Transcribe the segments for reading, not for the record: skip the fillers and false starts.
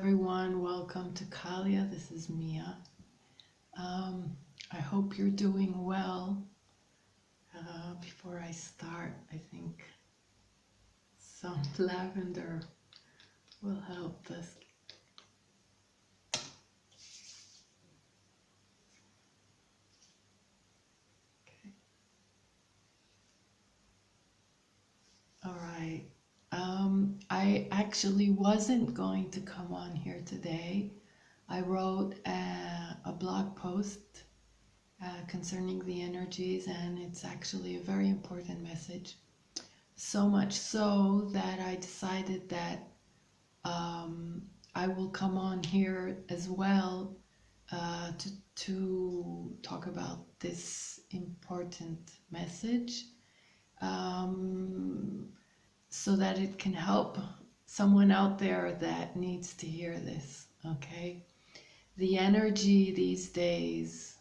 everyone. Welcome to Kahliya. This is Mia. I hope you're doing well. Before I start, I think some lavender will help us. Okay. All right. I actually wasn't going to come on here today. I wrote a blog post concerning the energies, and it's actually a very important message. So much so that I decided that I will come on here as well to talk about this important message, so that it can help someone out there that needs to hear this. Okay, the energy these days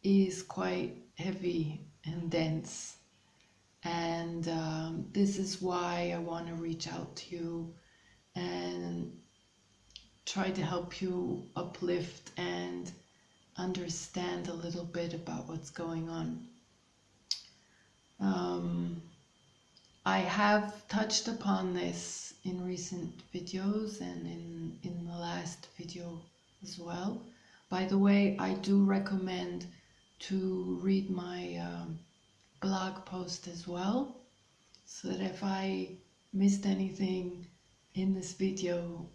is quite heavy and dense, and this is why I want to reach out to you and try to help you uplift and understand a little bit about what's going on. I have touched upon this in recent videos and in the last video as well. By the way, I do recommend to read my blog post as well, so that if I missed anything in this video,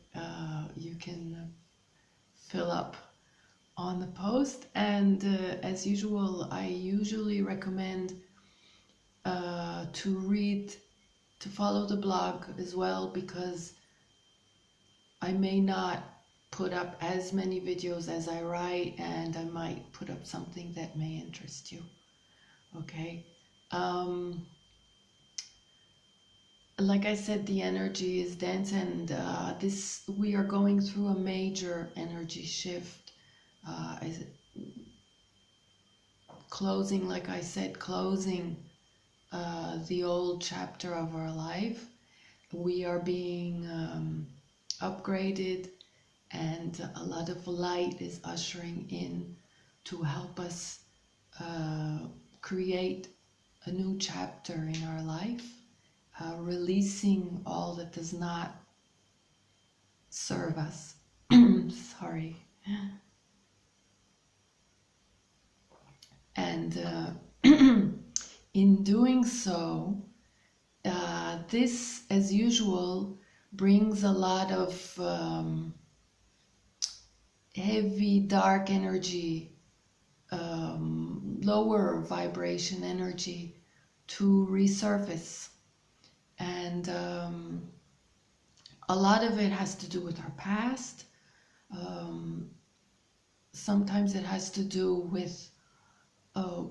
you can fill up on the post. And as usual, I usually recommend to follow the blog as well, because I may not put up as many videos as I write, and I might put up something that may interest you. Okay. Like I said, the energy is dense, and we are going through a major energy shift. Closing, like I said, closing the old chapter of our life. We are being upgraded, and a lot of light is ushering in to help us create a new chapter in our life, releasing all that does not serve us. Sorry. And in doing so, this, as usual, brings a lot of heavy, dark energy, lower vibration energy to resurface. And a lot of it has to do with our past. Sometimes it has to do with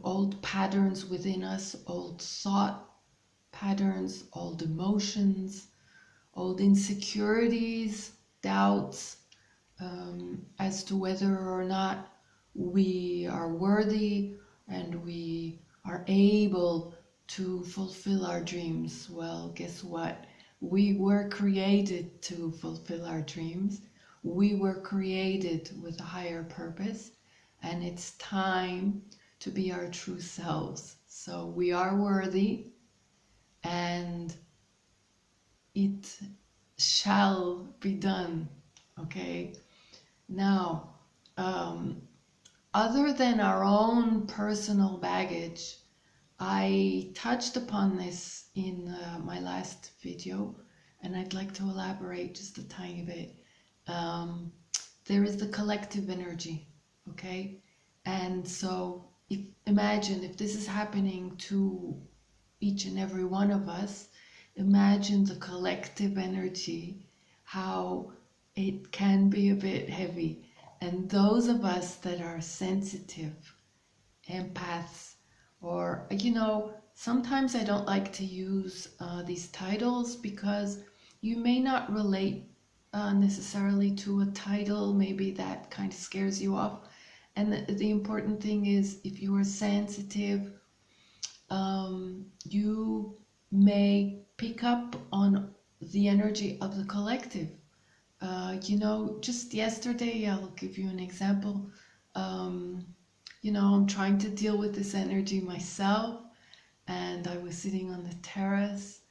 old patterns within us, old thought patterns, old emotions, old insecurities, doubts as to whether or not we are worthy and we are able to fulfill our dreams. Well, guess what? We were created to fulfill our dreams. We were created with a higher purpose, and it's time to be our true selves. So we are worthy, and it shall be done. Okay? Now, other than our own personal baggage, I touched upon this in my last video, and I'd like to elaborate just a tiny bit. There is the collective energy, okay? And so imagine if this is happening to each and every one of us, imagine the collective energy, how it can be a bit heavy. And those of us that are sensitive, empaths, or, sometimes I don't like to use these titles, because you may not relate necessarily to a title. Maybe that kind of scares you off. And the important thing is, if you are sensitive, you may pick up on the energy of the collective. Just yesterday, I'll give you an example. Um, I'm trying to deal with this energy myself, and I was sitting on the terrace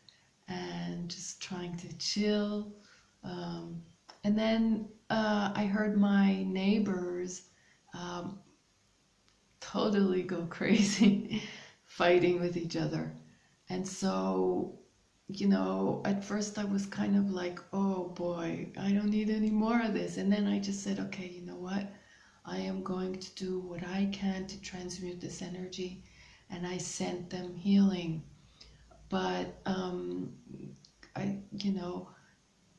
and just trying to chill. Um, and then I heard my neighbors um, totally go crazy fighting with each other. And so, at first I was kind of like, oh boy, I don't need any more of this. And then I just said, okay, you know what? I am going to do what I can to transmute this energy. And I sent them healing. But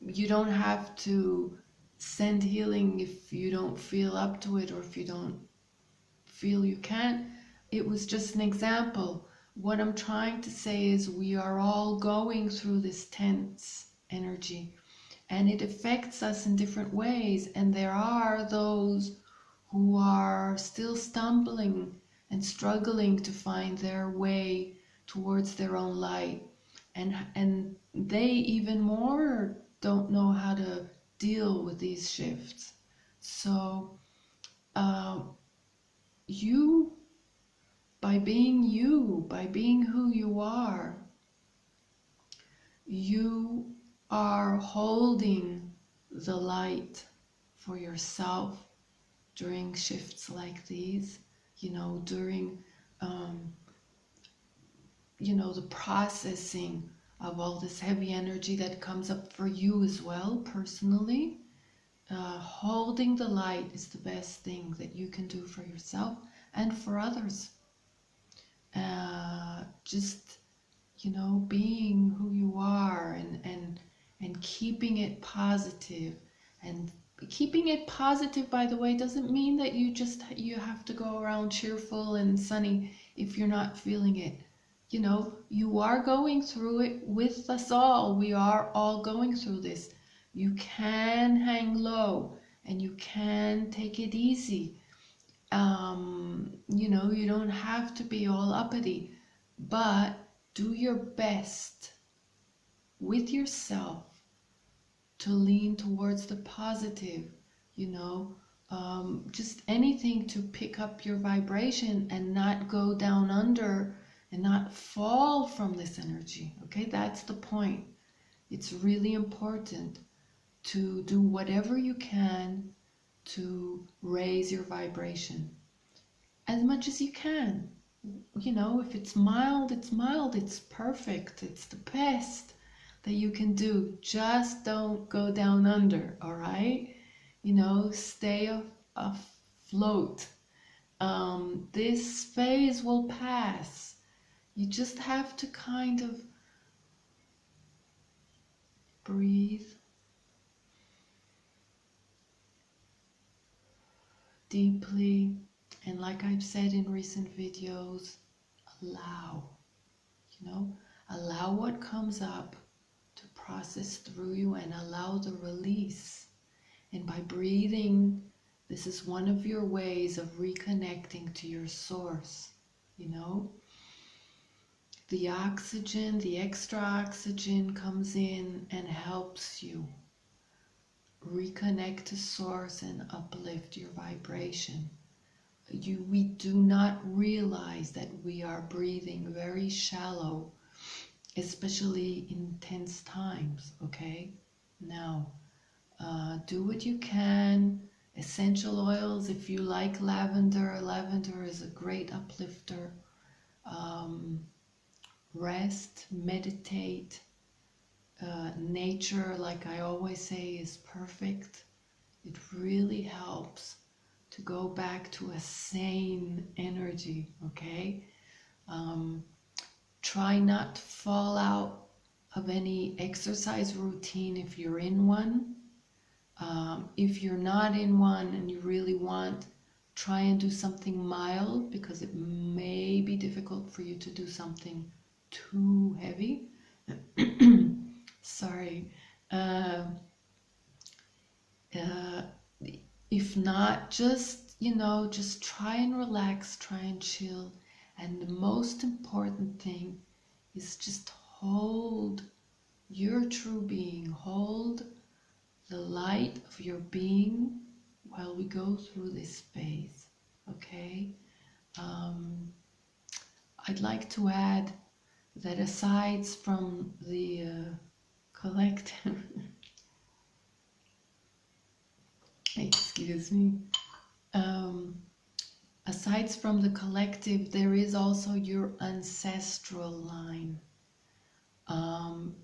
you don't have to send healing if you don't feel up to it, or if you don't feel you can't. It was just an example. What I'm trying to say is we are all going through this tense energy, and it affects us in different ways. And there are those who are still stumbling and struggling to find their way towards their own light. And they even more don't know how to deal with these shifts. So uh, you, by being who you are holding the light for yourself during shifts like these, during, um, the processing of all this heavy energy that comes up for you as well, personally. Holding the light is the best thing that you can do for yourself and for others. Just being who you are, and keeping it positive. And keeping it positive, by the way, doesn't mean that you have to go around cheerful and sunny if you're not feeling it. You are going through it with us all. We are all going through this. You can hang low and you can take it easy. You don't have to be all uppity, but do your best with yourself to lean towards the positive, just anything to pick up your vibration and not go down under and not fall from this energy. Okay, that's the point. It's really important to do whatever you can to raise your vibration as much as you can. If it's mild, it's mild, it's perfect, it's the best that you can do. Just don't go down under, all right? Stay afloat. This phase will pass. You just have to kind of breathe deeply. And like I've said in recent videos, allow, allow what comes up to process through you, and allow the release. And by breathing, this is one of your ways of reconnecting to your source. The oxygen, the extra oxygen comes in and helps you reconnect to source and uplift your vibration. We do not realize that we are breathing very shallow, especially in tense times, okay? Now, do what you can. Essential oils, if you like lavender is a great uplifter. Rest, meditate. Nature, like I always say, is perfect. It really helps to go back to a sane energy, okay? Try not to fall out of any exercise routine if you're in one. If you're not in one and you really want, try and do something mild, because it may be difficult for you to do something too heavy. Sorry. If not, just try and relax, try and chill. And the most important thing is just hold your true being, hold the light of your being while we go through this phase, okay? I'd like to add that aside from the collective, excuse me, aside from the collective, there is also your ancestral line.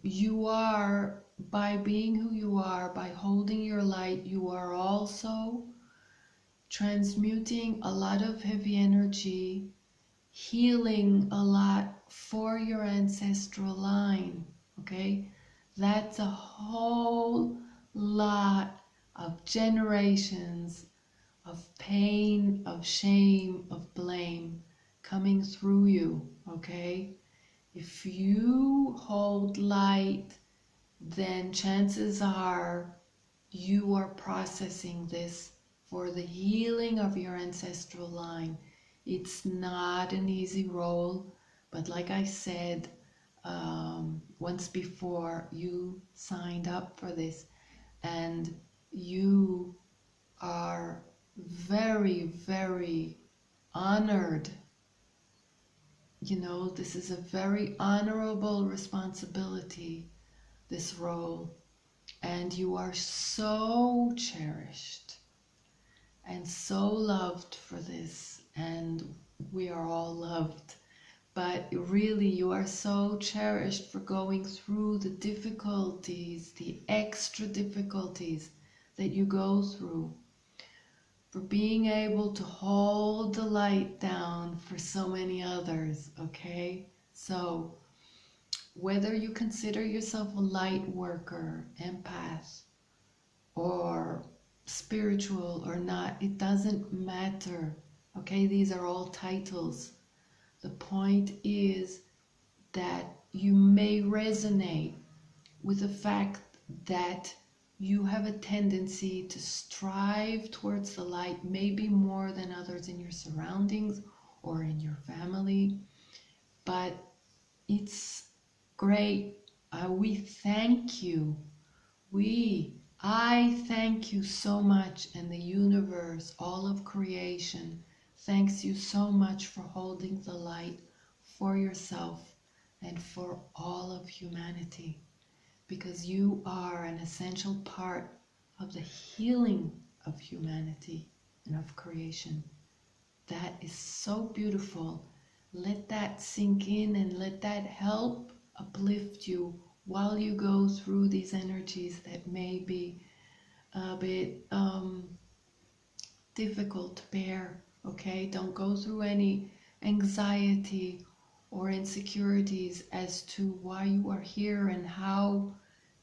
You are, by being who you are, by holding your light, you are also transmuting a lot of heavy energy, healing a lot for your ancestral line, okay? That's a whole lot of generations of pain, of shame, of blame coming through you, okay? If you hold light, then chances are you are processing this for the healing of your ancestral line. It's not an easy role, but like I said once before, you signed up for this and you are very, very honored. You know, this is a very honorable responsibility, this role, and you are so cherished and so loved for this, and we are all loved, but really you are so cherished for going through the difficulties, the extra difficulties that you go through, for being able to hold the light down for so many others, okay? So whether you consider yourself a light worker, empath, or spiritual or not, it doesn't matter, okay? These are all titles. The point is that you may resonate with the fact that you have a tendency to strive towards the light, maybe more than others in your surroundings or in your family, but it's great. We thank you. I thank you so much, and the universe, all of creation, thanks you so much for holding the light for yourself and for all of humanity, because you are an essential part of the healing of humanity and of creation. That is so beautiful. Let that sink in and let that help uplift you while you go through these energies that may be a bit difficult to bear, okay? Don't go through any anxiety or insecurities as to why you are here and how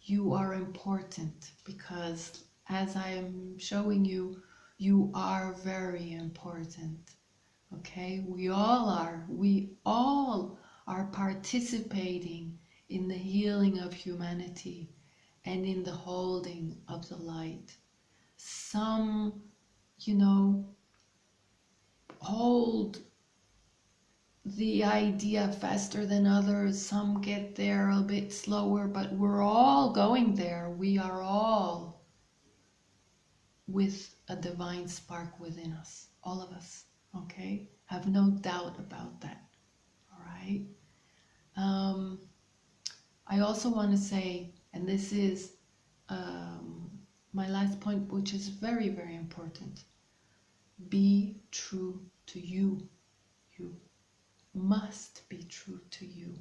you are important, because as I am showing you, you are very important, okay? We all are participating in the healing of humanity and in the holding of the light. Some, hold the idea faster than others. Some get there a bit slower, but we're all going there. We are all with a divine spark within us, all of us, okay? Have no doubt about that, all right? I also want to say, and this is my last point, which is very, very important. Be true to you. You must be true to you,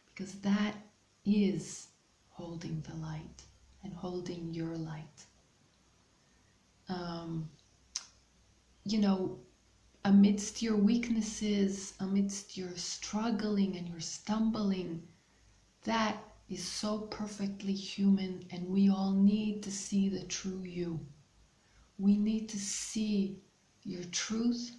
because that is holding the light and holding your light. Amidst your weaknesses, amidst your struggling and your stumbling, that is so perfectly human, and we all need to see the true you. We need to see your truth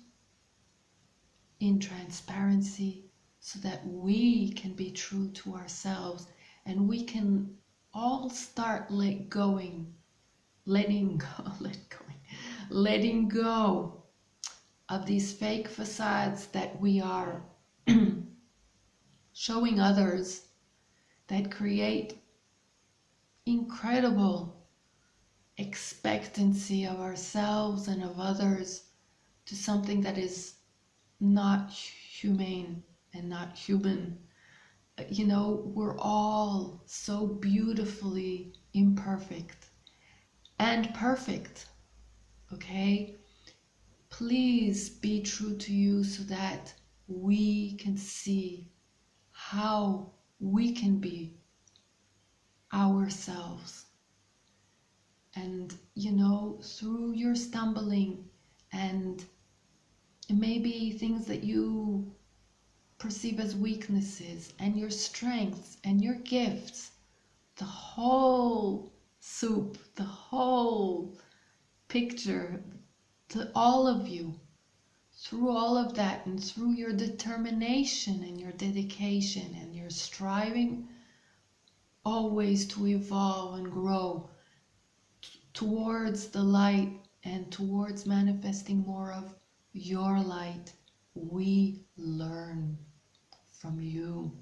in transparency so that we can be true to ourselves, and we can all start letting go of these fake facades that we are showing others, that create incredible expectancy of ourselves and of others to something that is not humane and not human. You know, we're all so beautifully imperfect and perfect, okay? Please be true to you so that we can see how we can be ourselves. And, you know, through your stumbling and maybe things that you perceive as weaknesses and your strengths and your gifts, the whole soup, the whole picture, to all of you, through all of that and through your determination and your dedication and your striving always to evolve and grow towards the light and towards manifesting more of your light, we learn from you.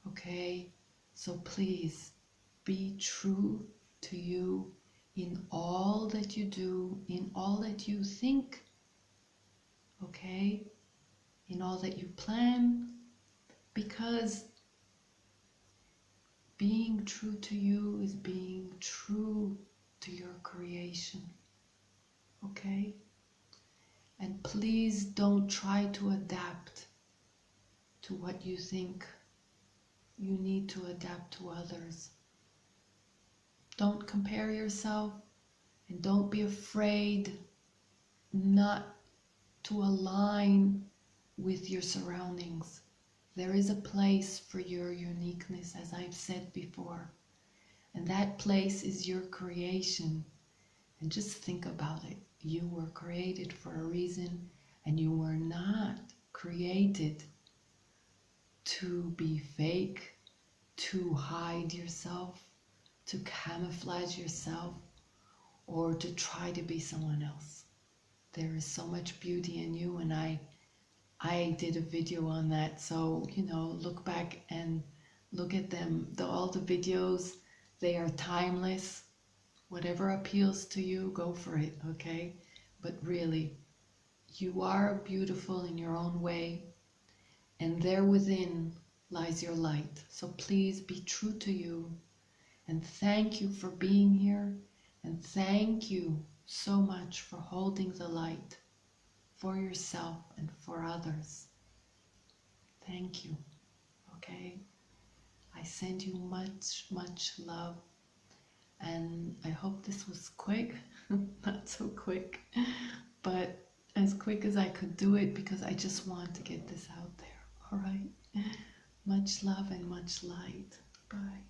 Okay? So please be true to you in all that you do, in all that you think, okay? In all that you plan, because being true to you is being true to your creation, okay? And please don't try to adapt to what you think you need to adapt to others. Don't compare yourself, and don't be afraid not to align with your surroundings. There is a place for your uniqueness, as I've said before, and that place is your creation. And just think about it. You were created for a reason, and you were not created to be fake, to hide yourself, to camouflage yourself, or to try to be someone else. There is so much beauty in you, and I did a video on that, so, you know, look back and look at them. All the videos, they are timeless. Whatever appeals to you, go for it, okay? But really, you are beautiful in your own way, and there within lies your light. So please be true to you, and thank you for being here, and thank you so much for holding the light for yourself and for others. Thank you, okay? I send you much, much love, and I hope this was quick. Not so quick, but as quick as I could do it, because I just want to get this out there, all right? Much love and much light. Bye.